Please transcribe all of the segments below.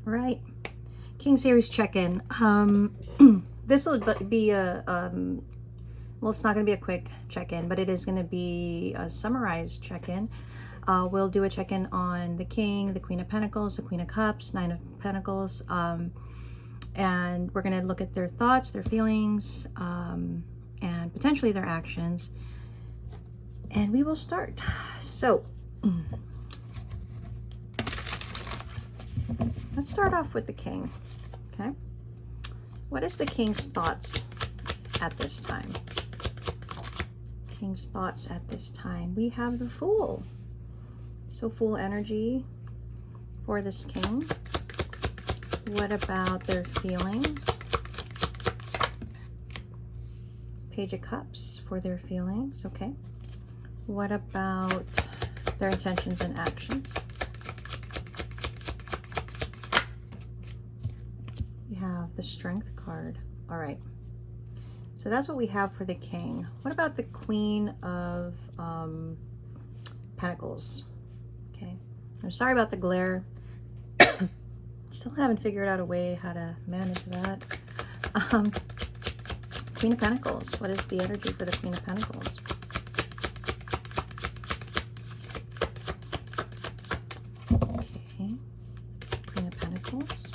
Right. King Series check-in. This will be a, well, it's not going to be a quick check-in, but it is going to be a summarized check-in. We'll do a check-in on the King, the Queen of Pentacles, the Queen of Cups, Nine of Pentacles, and we're going to look at their thoughts, their feelings, and potentially their actions. And we will start. So, let's start off with the King. Okay. What is the King's thoughts at this time? King's thoughts at this time. We have the Fool. So Fool energy for this King. What about their feelings? Page of Cups for their feelings. Okay. What about their intentions and actions? We have the Strength card. All right. So that's what we have for the King. What about the Queen of Pentacles? Okay. I'm sorry about the glare. Still haven't figured out a way how to manage that. Queen of Pentacles. What is the energy for the Queen of Pentacles? Okay. Queen of Pentacles.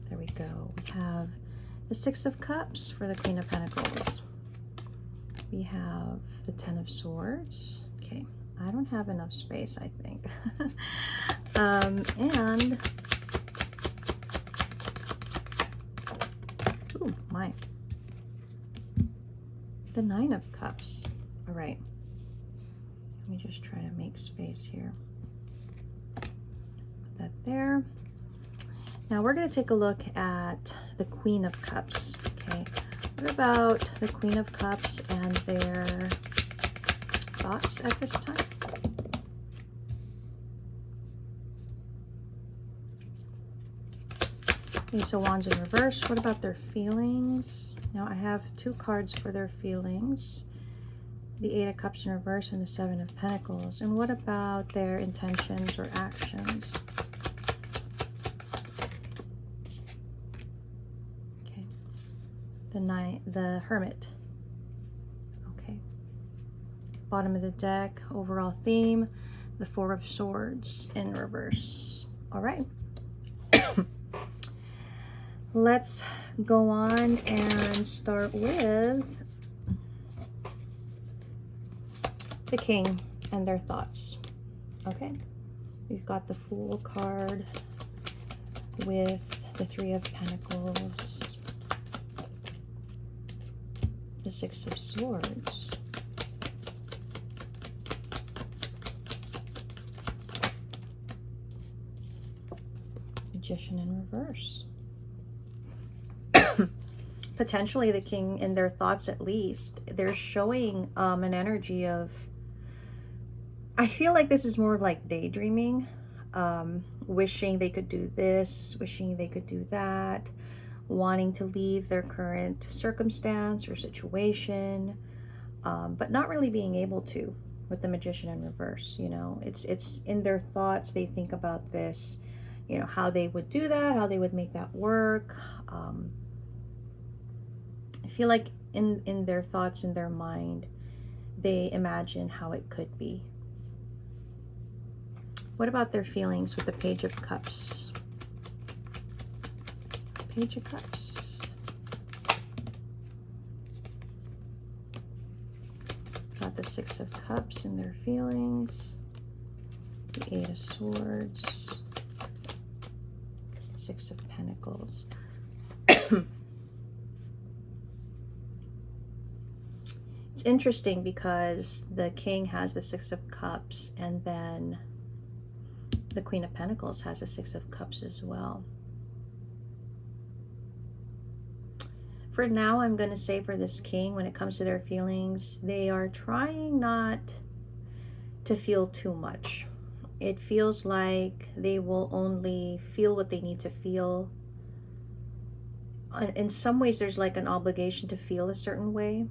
There we go. We have the Six of Cups for the Queen of Pentacles. We have the Ten of Swords. Okay. I don't have enough space, I think. And oh my, the Nine of Cups. All right, let me just try to make space here. Put that there. Now we're going to take a look at the Queen of Cups. Okay, what about the Queen of Cups and their thoughts at this time? Ace of Wands in reverse. What about their feelings? Now I have two cards for their feelings. The Eight of Cups in reverse and the Seven of Pentacles. And what about their intentions or actions? Okay. The Hermit. Okay. Bottom of the deck, overall theme, the Four of Swords in reverse. All right. Let's go on and start with the King and their thoughts. Okay, we've got the Fool card with the Three of Pentacles, the Six of Swords, Magician in reverse. Potentially the King in their thoughts, at least they're showing an energy of, I feel like this is more like daydreaming, wishing they could do this, wishing they could do that, wanting to leave their current circumstance or situation, but not really being able to, with the Magician in reverse. You know, it's in their thoughts. They think about this, you know, how they would do that, how they would make that work. I feel like in their thoughts, in their mind, they imagine how it could be. What about their feelings with the Page of Cups? Page of Cups. Got the Six of Cups in their feelings. The Eight of Swords. Six of Pentacles. It's interesting because the King has the Six of Cups, and then the Queen of Pentacles has a Six of Cups as well. For now, I'm going to say for this King, when it comes to their feelings, they are trying not to feel too much. It feels like they will only feel what they need to feel. In some ways, there's like an obligation to feel a certain way,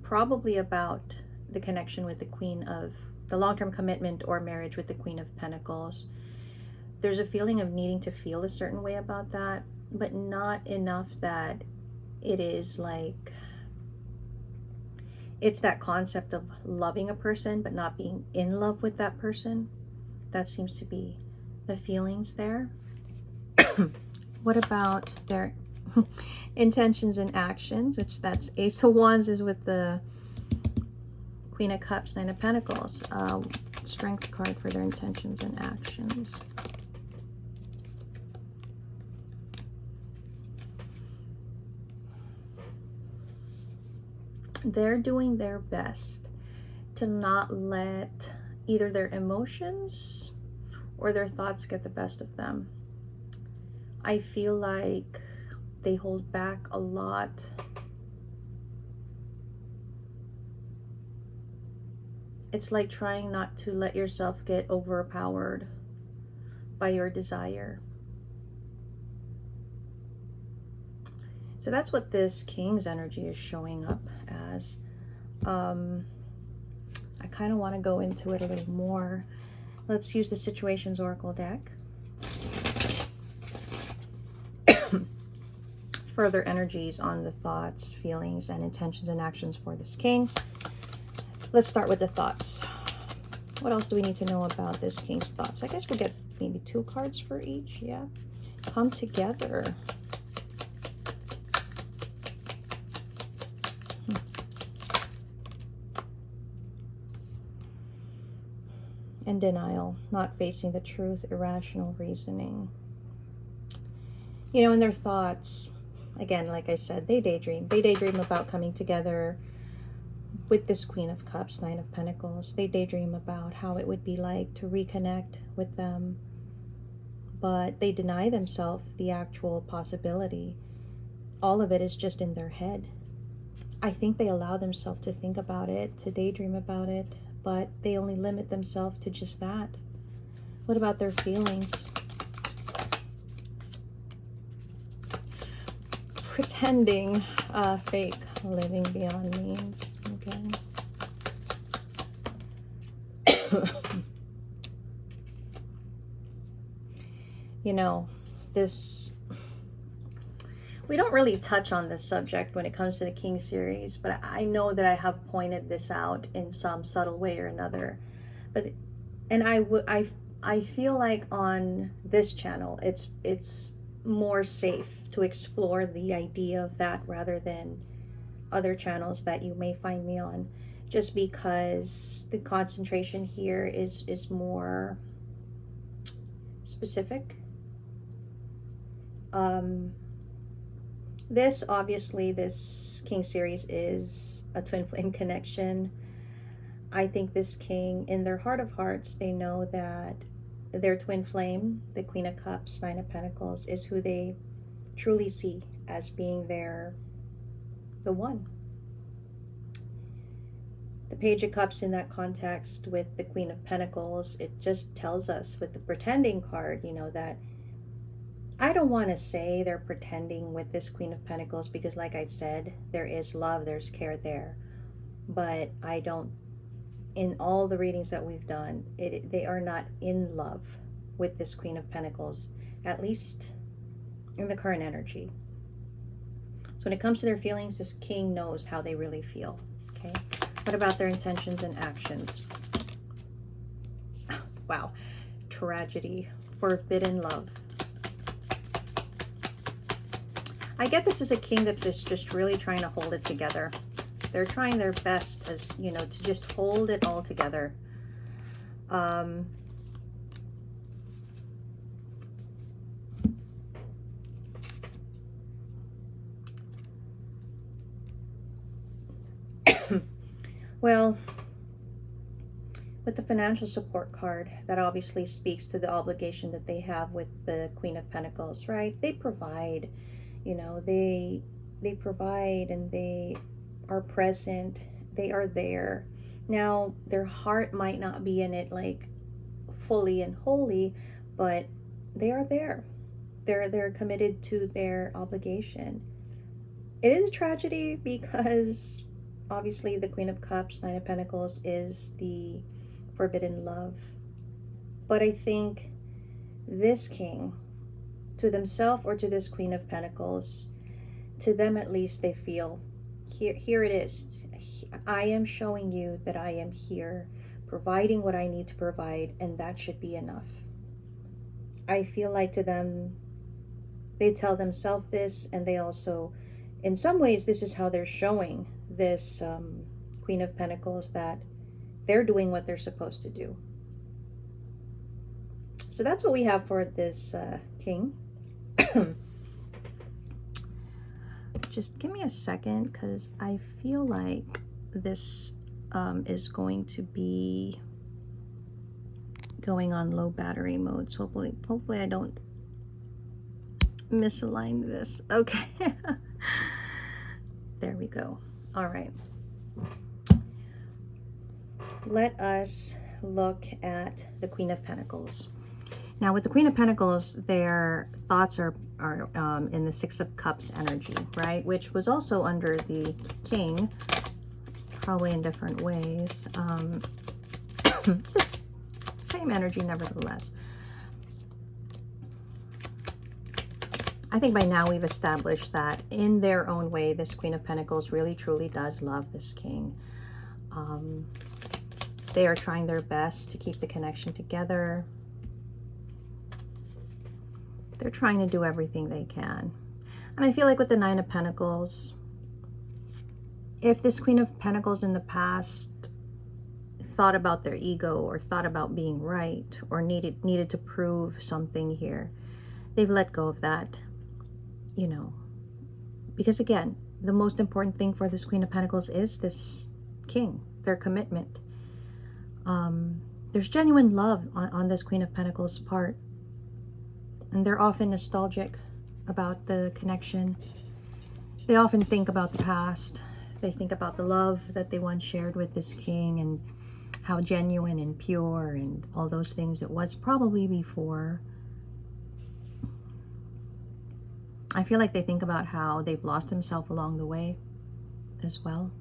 probably about the connection with the Queen of, the long-term commitment or marriage with the Queen of Pentacles. there's a feeling of needing to feel a certain way about that, but not enough that it is like, it's that concept of loving a person but not being in love with that person. That seems to be the feelings there. What about their intentions and actions, which that's Ace of Wands is with the Queen of Cups, Nine of Pentacles. Strength card for their intentions and actions. They're doing their best to not let either their emotions or their thoughts get the best of them. I feel like they hold back a lot. It's like trying not to let yourself get overpowered by your desire. So that's what this King's energy is showing up as. I kind of want to go into it a little more. Let's use the Situations Oracle deck. Further energies on the thoughts, feelings, and intentions and actions for this King. Let's start with the thoughts. What else do we need to know about this King's thoughts? I guess we'll get maybe 2 cards for each. Yeah. Come together. And denial, not facing the truth, irrational reasoning. You know, in their thoughts, again, like I said, they daydream. They daydream about coming together with this Queen of Cups, Nine of Pentacles. They daydream about how it would be like to reconnect with them, but they deny themselves the actual possibility. All of it is just in their head. I think they allow themselves to think about it, to daydream about it, but they only limit themselves to just that. What about their feelings? Pretending, fake, living beyond means. Okay. You know, this, we don't really touch on this subject when it comes to the King series, but I know that I have pointed this out in some subtle way or another. But, and I feel like on this channel, it's more safe to explore the idea of that rather than other channels that you may find me on, just because the concentration here is more specific. This, obviously, this King series is a twin flame connection. I think this King, in their heart of hearts, they know that their twin flame, the Queen of Cups, Nine of Pentacles, is who they truly see as being the one. The Page of Cups in that context with the Queen of Pentacles, it just tells us with the pretending card, you know, that I don't want to say they're pretending with this Queen of Pentacles because, like I said, there is love, there's care there. But I don't, in all the readings that we've done, they are not in love with this Queen of Pentacles, at least in the current energy. So when it comes to their feelings, this King knows how they really feel. Okay. What about their intentions and actions? Wow. Tragedy. Forbidden love. I get this is a King that's just really trying to hold it together. They're trying their best, as you know, to just hold it all together. Well, with the financial support card, that obviously speaks to the obligation that they have with the Queen of Pentacles, right? They provide, you know, they provide and they are present. They are there. Now, their heart might not be in it like fully and wholly, but they are there. They're committed to their obligation. It is a tragedy because obviously the Queen of Cups, Nine of Pentacles is the forbidden love. But I think this king, to themselves or to this Queen of Pentacles, to them at least, they feel, here it is. I am showing you that I am here, providing what I need to provide, and that should be enough. I feel like to them, they tell themselves this, and they also, in some ways, this is how they're showing this Queen of Pentacles, that they're doing what they're supposed to do. So that's what we have for this king. Just give me a second, because I feel like this is going to be going on low battery mode. So hopefully I don't misalign this. Okay. There we go. All right. Let us look at the Queen of Pentacles. Now with the Queen of Pentacles, their thoughts are in the Six of Cups energy, right? Which was also under the King, probably in different ways. This same energy nevertheless. I think by now we've established that in their own way, this Queen of Pentacles really truly does love this King. They are trying their best to keep the connection together. They're trying to do everything they can. And I feel like with the Nine of Pentacles, if this Queen of Pentacles in the past thought about their ego or thought about being right or needed to prove something here, they've let go of that, you know. Because again, the most important thing for this Queen of Pentacles is this King, their commitment. There's genuine love on this Queen of Pentacles part. And they're often nostalgic about the connection. They often think about the past. They think about the love that they once shared with this King and how genuine and pure and all those things it was probably before. I feel like they think about how they've lost themselves along the way as well.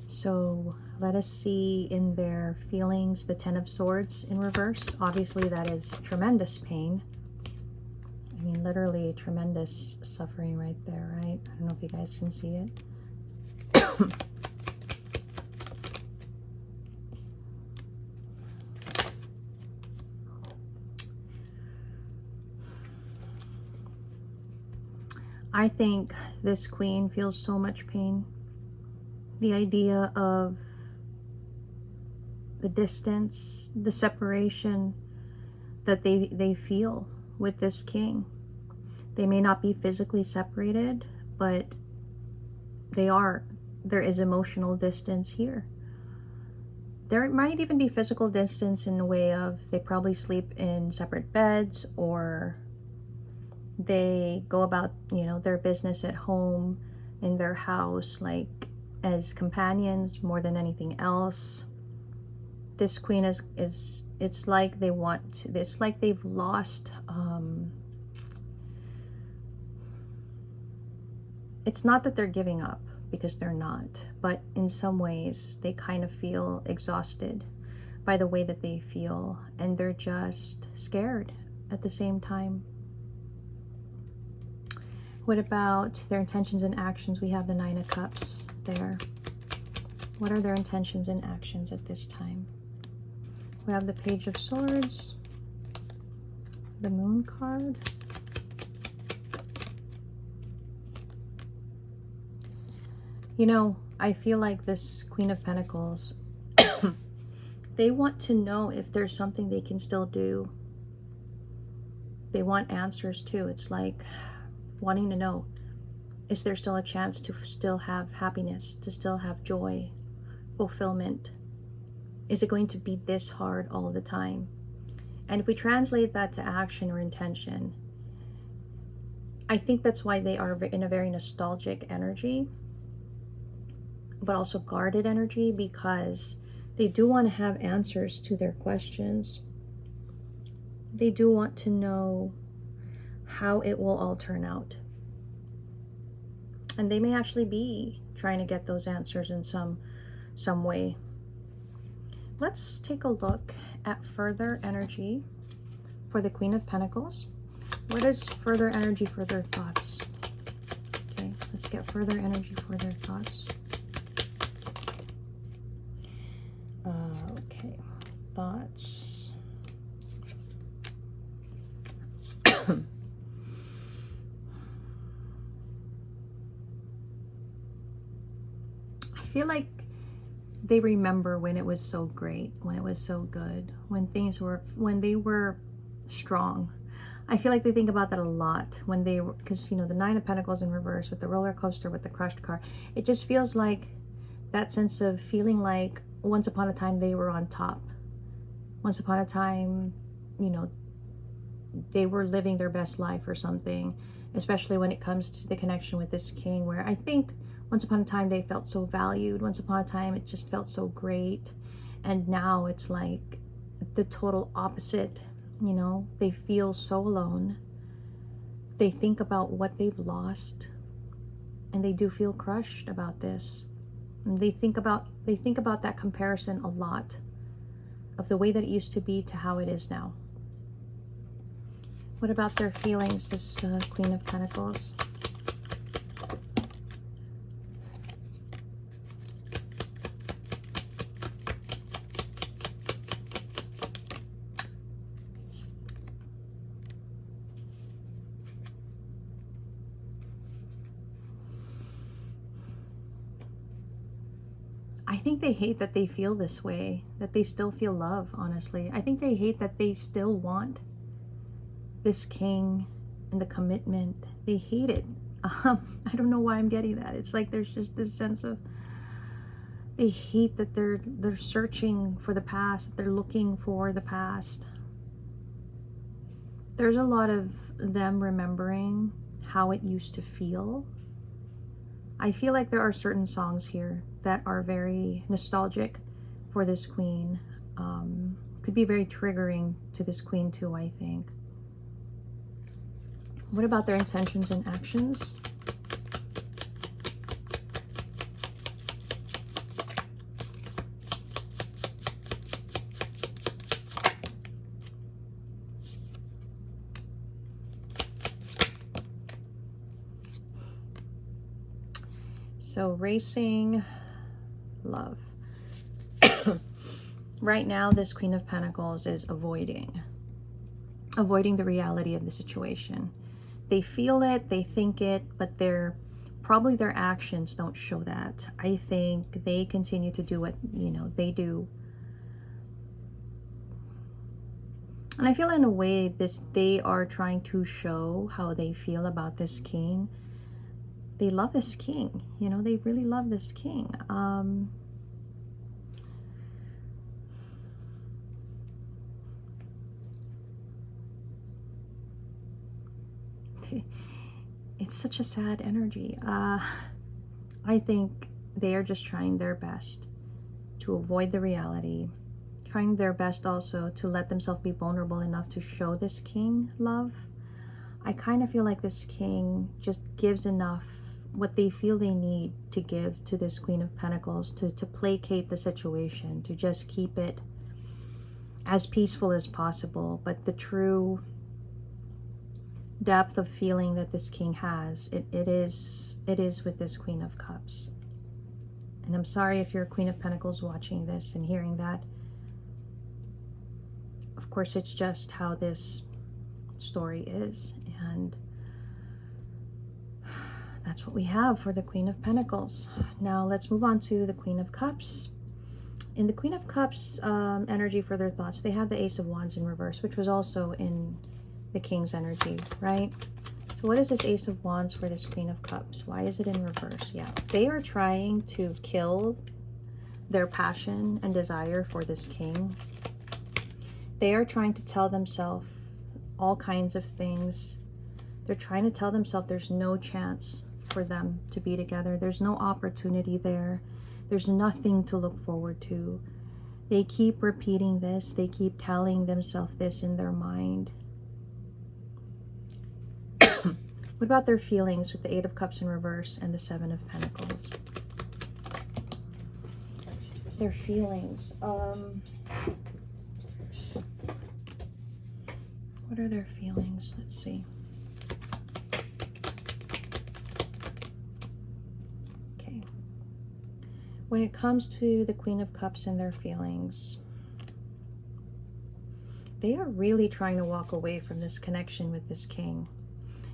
So let us see in their feelings the Ten of Swords in reverse. Obviously that is tremendous pain. I mean, literally tremendous suffering right there, right? I don't know if you guys can see it. I think this Queen feels so much pain. The idea of the distance, the separation that they feel with this King. They may not be physically separated, but there is emotional distance here. There might even be physical distance in the way of they probably sleep in separate beds, or they go about, you know, their business at home in their house, like as companions more than anything else. This Queen is it's like they want to, it's like they've lost, it's not that they're giving up, because they're not, but in some ways they kind of feel exhausted by the way that they feel, and they're just scared at the same time. What about their intentions and actions? We have the Nine of Cups there. What are their intentions and actions at this time? We have the Page of Swords, the Moon card. You know, I feel like this Queen of Pentacles, they want to know if there's something they can still do. They want answers too. It's like wanting to know, is there still a chance to still have happiness, to still have joy, fulfillment? Is it going to be this hard all the time? And if we translate that to action or intention, I think that's why they are in a very nostalgic energy, but also guarded energy, because they do want to have answers to their questions. They do want to know how it will all turn out. And they may actually be trying to get those answers in some way. Let's take a look at further energy for the Queen of Pentacles. What is further energy for their thoughts? Okay, let's get further energy for their thoughts. Okay, thoughts. I feel like they remember when it was so great, when it was so good, when they were strong. I feel like they think about that a lot when they were, because, you know, the Nine of Pentacles in reverse with the roller coaster, with the crushed car. It just feels like that sense of feeling like once upon a time they were on top. Once upon a time, you know, they were living their best life or something, especially when it comes to the connection with this king, where I think once upon a time they felt so valued. Once upon a time it just felt so great. And now it's like the total opposite. You know, they feel so alone. They think about what they've lost, and they do feel crushed about this. And they think about that comparison a lot, of the way that it used to be to how it is now. What about their feelings, this Queen of Pentacles? I think they hate that they feel this way, that they still feel love, honestly. I think they hate that they still want this king and the commitment. They hate it. I don't know why I'm getting that. It's like there's just this sense of, they hate that they're searching for the past, that they're looking for the past. There's a lot of them remembering how it used to feel. I feel like there are certain songs here that are very nostalgic for this queen. Could be very triggering to this queen too, I think. What about their intentions and actions? So racing, love. Right now, this Queen of Pentacles is avoiding the reality of the situation. They feel it, they think it, but probably their actions don't show that. I think they continue to do what, you know, they do. And I feel in a way they are trying to show how they feel about this king. They love this king, you know, they really love this king. It's such a sad energy. I think they are just trying their best to avoid the reality, trying their best also to let themselves be vulnerable enough to show this king love. I kind of feel like this king just gives enough, what they feel they need to give to this Queen of Pentacles, to placate the situation, to just keep it as peaceful as possible. But the true depth of feeling that this king has, it is with this Queen of Cups. And I'm sorry if you're a Queen of Pentacles watching this and hearing that. Of course, it's just how this story is, and that's what we have for the Queen of Pentacles. Now let's move on to the Queen of Cups. In the Queen of Cups energy for their thoughts, they have the Ace of Wands in reverse, which was also in the King's energy, right? So what is this Ace of Wands for this Queen of Cups? Why is it in reverse? Yeah, they are trying to kill their passion and desire for this king. They are trying to tell themselves all kinds of things. They're trying to tell themselves there's no chance for them to be together. There's no opportunity there. There's nothing to look forward to. They keep repeating this. They keep telling themselves this in their mind. What about their feelings with the Eight of Cups in reverse and the Seven of Pentacles? Their feelings. What are their feelings? Let's see. Okay. When it comes to the Queen of Cups and their feelings, they are really trying to walk away from this connection with this king.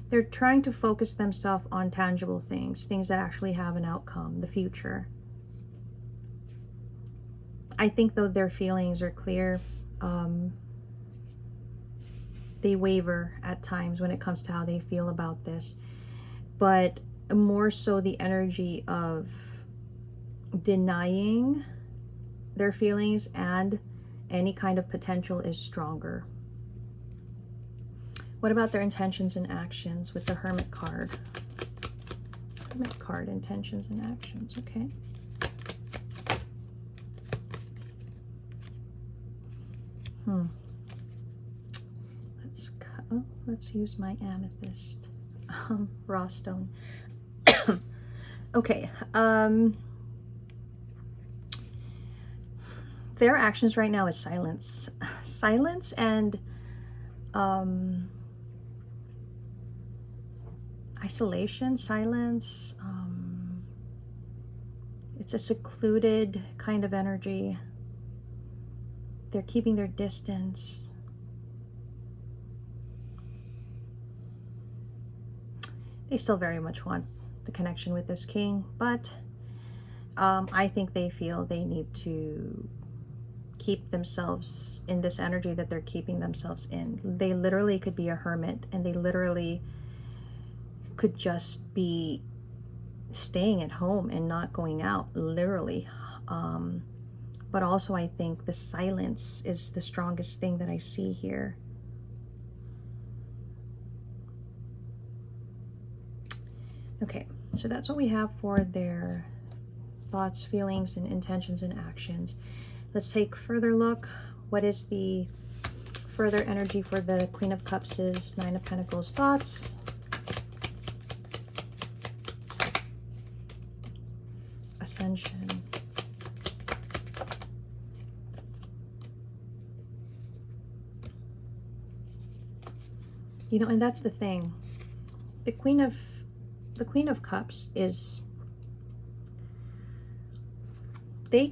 They're trying to focus themselves on tangible things, things that actually have an outcome, the future. I think though their feelings are clear, they waver at times when it comes to how they feel about this, but more so the energy of denying their feelings and any kind of potential is stronger. What about their intentions and actions with the Hermit card? Hermit card, intentions and actions, okay. Let's use my amethyst, raw stone. Okay, their actions right now is silence. Silence and isolation, silence. It's a secluded kind of energy. They're keeping their distance. They still very much want the connection with this king, but I think they feel they need to keep themselves in this energy that they're keeping themselves in. They literally could be a hermit, and they literally could just be staying at home and not going out, literally. But also I think the silence is the strongest thing that I see here. Okay, so that's what we have for their thoughts, feelings, and intentions and actions. Let's take a further look. What is the further energy for the Queen of Cups? Is Nine of Pentacles thoughts, Ascension, you know, and that's the thing. The Queen of Cups is, they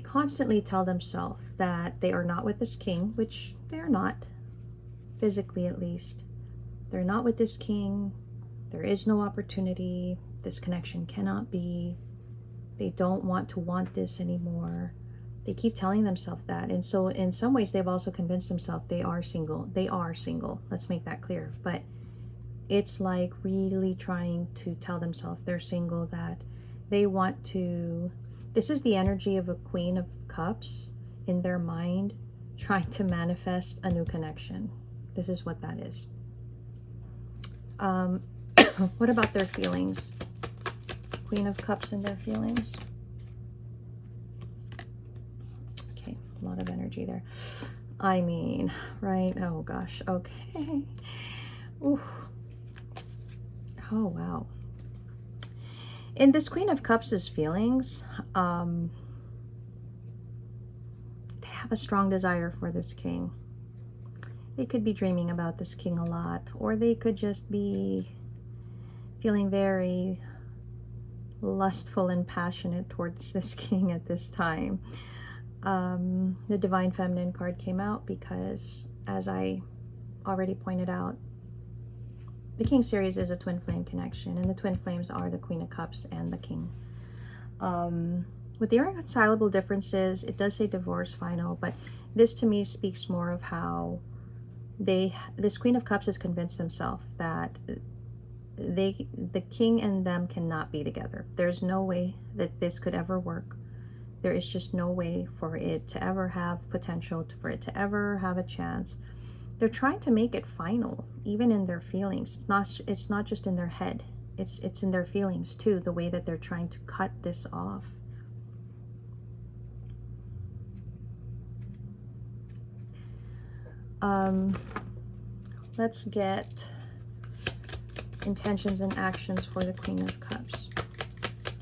constantly tell themselves that they are not with this king, which they are not, physically at least. They're not with this king. There is no opportunity. This connection cannot be. They don't want to want this anymore. They keep telling themselves that. And so in some ways, they've also convinced themselves they are single. They are single. Let's make that clear. But it's like really trying to tell themselves they're single, that they want to. This is the energy of a Queen of Cups in their mind, trying to manifest a new connection. This is what that is. What about their feelings? Queen of Cups and their feelings. Okay, a lot of energy there. I mean, right? Oh gosh. Okay. Ooh. Oh wow. In this Queen of Cups' feelings, they have a strong desire for this king. They could be dreaming about this king a lot, or they could just be feeling very lustful and passionate towards this king at this time. The Divine Feminine card came out because, as I already pointed out, the King series is a twin flame connection, and the twin flames are the Queen of Cups and the King. With the irreconcilable differences, it does say divorce final, but this to me speaks more of how this Queen of Cups has convinced themselves that the king and them cannot be together. There's no way that this could ever work. There is just no way for it to ever have potential, for it to ever have a chance. They're trying to make it final, even in their feelings. It's not just in their head. It's in their feelings too, the way that they're trying to cut this off. Let's get intentions and actions for the Queen of Cups.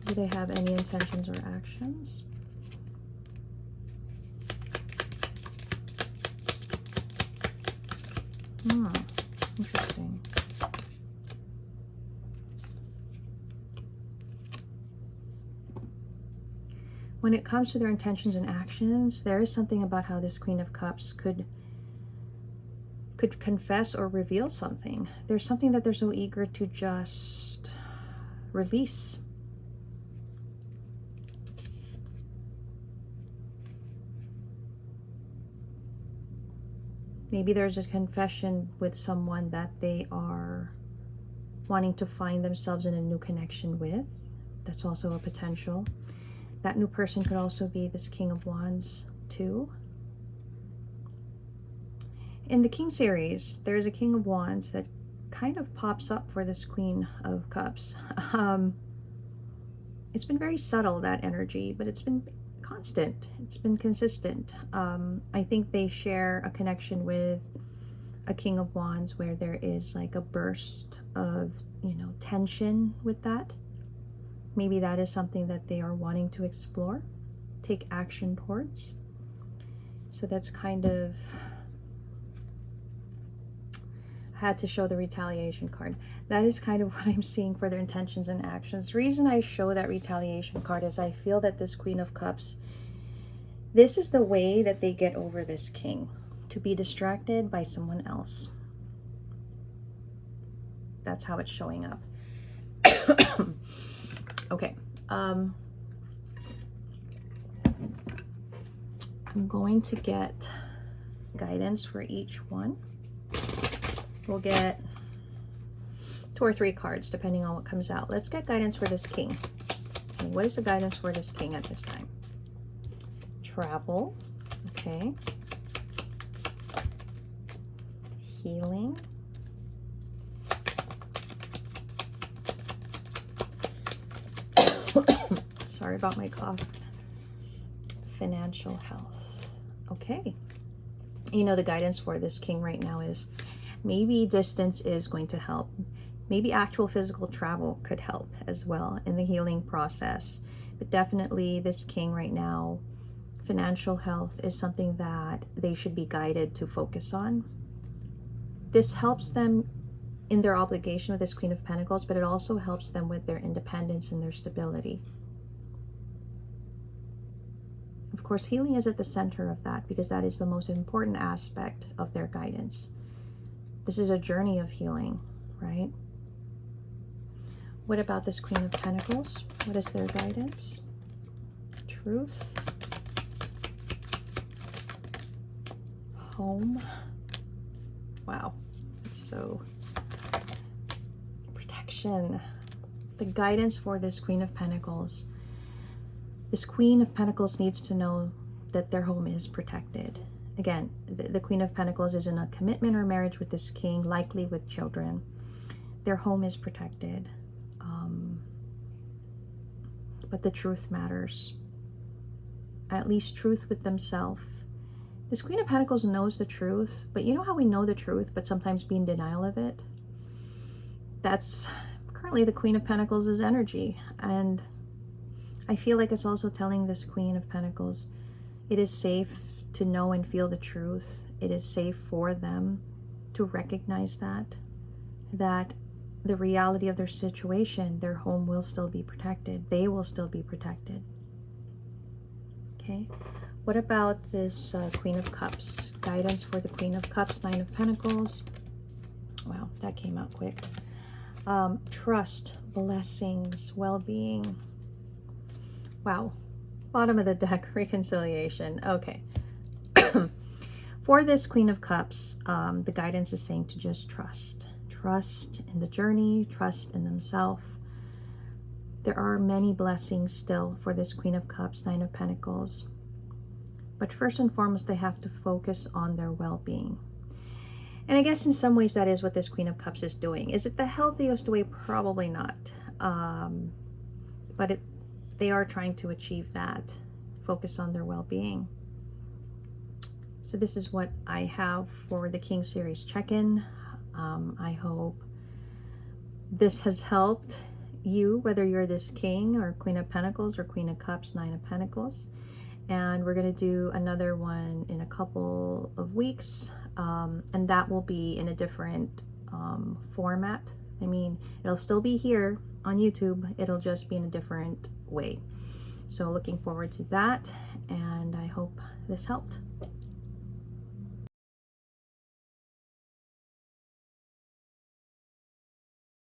Do they have any intentions or actions? Interesting. When it comes to their intentions and actions, there is something about how this Queen of Cups could confess or reveal something. There's something that they're so eager to just release. Maybe there's a confession with someone that they are wanting to find themselves in a new connection with. That's also a potential. That new person could also be this King of Wands too. In the King series, there's a King of Wands that kind of pops up for this Queen of Cups. It's been very subtle, that energy, but it's been constant. It's been consistent. I think they share a connection with a King of Wands where there is like a burst of, tension with that. Maybe that is something that they are wanting to explore, take action towards. So that's kind of, I had to show the retaliation card. That is kind of what I'm seeing for their intentions and actions. The reason I show that retaliation card is I feel that this Queen of Cups, this is the way that they get over this king, to be distracted by someone else. That's how it's showing up. Okay. I'm going to get guidance for each one. We'll get 2 or 3 cards depending on what comes out. Let's get guidance for this king. Okay, what is the guidance for this king at this time? Travel. Okay. Healing. Sorry about my cough. Financial health. Okay. The guidance for this king right now is maybe distance is going to help. Maybe actual physical travel could help as well in the healing process. But definitely this king right now, financial health is something that they should be guided to focus on. This helps them in their obligation with this Queen of Pentacles, but it also helps them with their independence and their stability. Of course, healing is at the center of that because that is the most important aspect of their guidance. This is a journey of healing, right? What about this Queen of Pentacles? What is their guidance? Truth. Home. Wow. It's so... Protection. The guidance for this Queen of Pentacles. This Queen of Pentacles needs to know that their home is protected. Again, the Queen of Pentacles is in a commitment or marriage with this king, likely with children. Their home is protected. But the truth matters. At least truth with themselves. This Queen of Pentacles knows the truth, but you know how we know the truth, but sometimes be in denial of it? That's currently the Queen of Pentacles' energy. And I feel like it's also telling this Queen of Pentacles, it is safe to know and feel the truth. It is safe for them to recognize that the reality of their situation, their home will still be protected. They will still be protected. Okay. What about this Queen of Cups? Guidance for the Queen of Cups, 9 of Pentacles. Wow, that came out quick. Trust, blessings, well-being. Wow. Bottom of the deck, reconciliation. Okay. For this Queen of Cups, the guidance is saying to just trust. Trust in the journey, trust in themselves. There are many blessings still for this Queen of Cups, 9 of Pentacles. But first and foremost, they have to focus on their well-being. And I guess in some ways that is what this Queen of Cups is doing. Is it the healthiest way? Probably not. But they are trying to achieve that. Focus on their well-being. So this is what I have for the King Series check-in. I hope this has helped you, whether you're this King or Queen of Pentacles or Queen of Cups, 9 of Pentacles. And we're going to do another one in a couple of weeks. and that will be in a different format. I mean, it'll still be here on YouTube, it'll just be in a different way. So looking forward to that, and I hope this helped.